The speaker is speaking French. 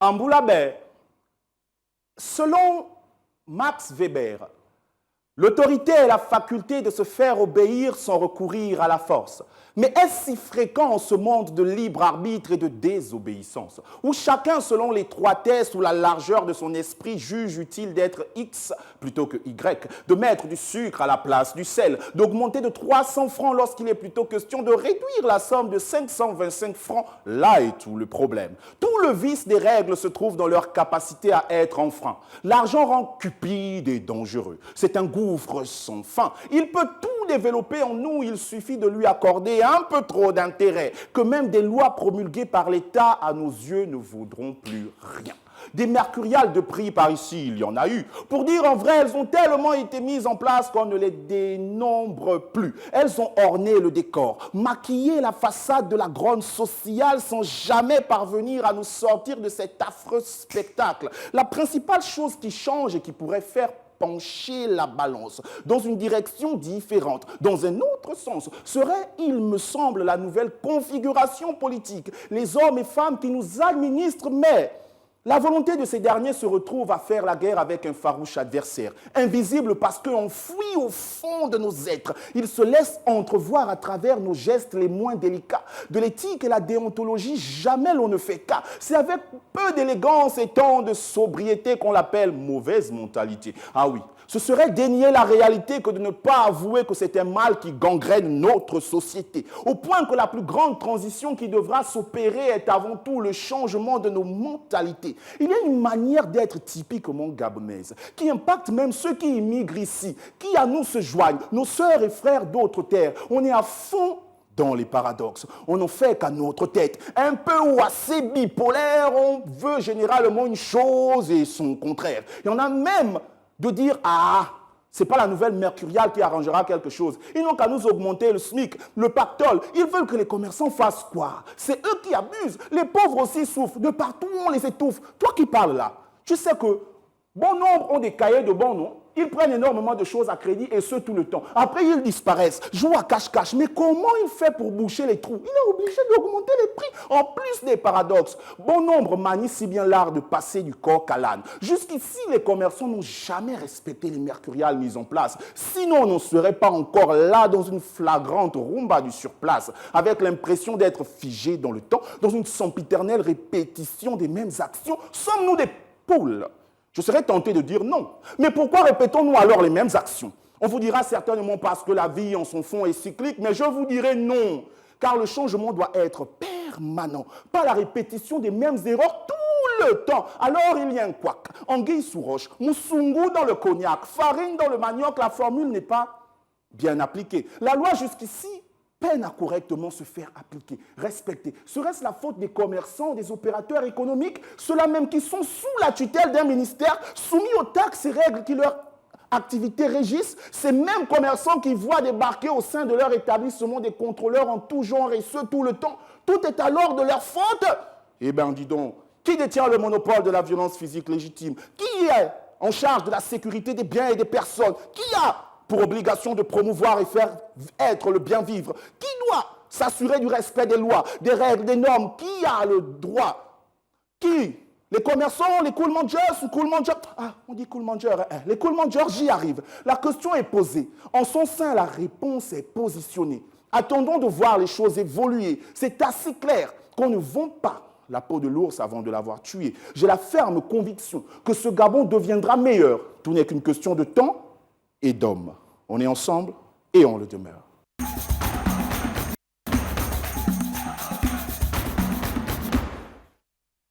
Amboulabe, selon Max Weber, l'autorité est la faculté de se faire obéir sans recourir à la force. Mais est-ce si fréquent en ce monde de libre arbitre et de désobéissance, où chacun, selon l'étroitesse ou la largeur de son esprit, juge utile d'être X plutôt que Y, de mettre du sucre à la place du sel, d'augmenter de 300 francs lorsqu'il est plutôt question de réduire la somme de 525 francs? Là est tout le problème. Tout le vice des règles se trouve dans leur capacité à être enfreint. L'argent rend cupide et dangereux. C'est un gouffre sans fin. Il peut tout développer en nous, il suffit de lui accorder un peu trop d'intérêt, que même des lois promulguées par l'État à nos yeux ne vaudront plus rien. Des mercuriales de prix par ici, il y en a eu. Pour dire en vrai, elles ont tellement été mises en place qu'on ne les dénombre plus. Elles ont orné le décor, maquillé la façade de la grogne sociale sans jamais parvenir à nous sortir de cet affreux spectacle. La principale chose qui change et qui pourrait faire pencher la balance dans une direction différente, dans un autre sens, serait, il me semble, la nouvelle configuration politique. Les hommes et femmes qui nous administrent, mais la volonté de ces derniers se retrouve à faire la guerre avec un farouche adversaire, invisible parce qu'enfoui au fond de nos êtres, il se laisse entrevoir à travers nos gestes les moins délicats. De l'éthique et la déontologie, jamais l'on ne fait cas. C'est avec peu d'élégance et tant de sobriété qu'on l'appelle mauvaise mentalité. Ah oui, ce serait dénier la réalité que de ne pas avouer que c'est un mal qui gangrène notre société, au point que la plus grande transition qui devra s'opérer est avant tout le changement de nos mentalités. Il y a une manière d'être typiquement gabonaise, qui impacte même ceux qui immigrent ici, qui à nous se joignent, nos sœurs et frères d'autres terres. On est à fond dans les paradoxes. On n'en fait qu'à notre tête. Un peu ou assez bipolaire, on veut généralement une chose et son contraire. Il y en a même de dire « Ah, c'est pas la nouvelle mercuriale qui arrangera quelque chose. Ils n'ont qu'à nous augmenter le SMIC, le pactole. Ils veulent que les commerçants fassent quoi? C'est eux qui abusent. Les pauvres aussi souffrent. De partout, on les étouffe. Toi qui parles là, tu sais que bon nombre ont des cahiers de bons noms. Ils prennent énormément de choses à crédit et ce tout le temps. Après, ils disparaissent, jouent à cache-cache. Mais comment il fait pour boucher les trous? Il est obligé d'augmenter les prix, en plus des paradoxes. Bon nombre manient si bien l'art de passer du coq à l'âne. Jusqu'ici, les commerçants n'ont jamais respecté les mercuriales mises en place. Sinon, on n'en serait pas encore là dans une flagrante rumba du surplace, avec l'impression d'être figé dans le temps, dans une sempiternelle répétition des mêmes actions. Sommes-nous des poules? Je serais tenté de dire non. Mais pourquoi répétons-nous alors les mêmes actions? On vous dira certainement parce que la vie en son fond est cyclique, mais je vous dirai non. Car le changement doit être permanent, pas la répétition des mêmes erreurs tout le temps. Alors il y a un couac, anguille sous roche, moussoungou dans le cognac, farine dans le manioc, la formule n'est pas bien appliquée. La loi jusqu'ici peine à correctement se faire appliquer, respecter. Serait-ce la faute des commerçants, des opérateurs économiques, ceux-là même qui sont sous la tutelle d'un ministère, soumis aux taxes et règles qui leur activité régissent, ces mêmes commerçants qui voient débarquer au sein de leur établissement des contrôleurs en tout genre et ce tout le temps, tout est alors de leur faute? Eh bien, dis donc, qui détient le monopole de la violence physique légitime? Qui est en charge de la sécurité des biens et des personnes? Qui a pour obligation de promouvoir et faire être le bien vivre? Qui doit s'assurer du respect des lois, des règles, des normes? Qui a le droit? Qui? Les commerçants, les cool mangers ou cool mangers? Ah, on dit cool mangers. Les cool mangers, j'y arrive. La question est posée. En son sein, la réponse est positionnée. Attendons de voir les choses évoluer. C'est assez clair qu'on ne vend pas la peau de l'ours avant de l'avoir tué. J'ai la ferme conviction que ce Gabon deviendra meilleur. Tout n'est qu'une question de temps et d'hommes. On est ensemble et on le demeure.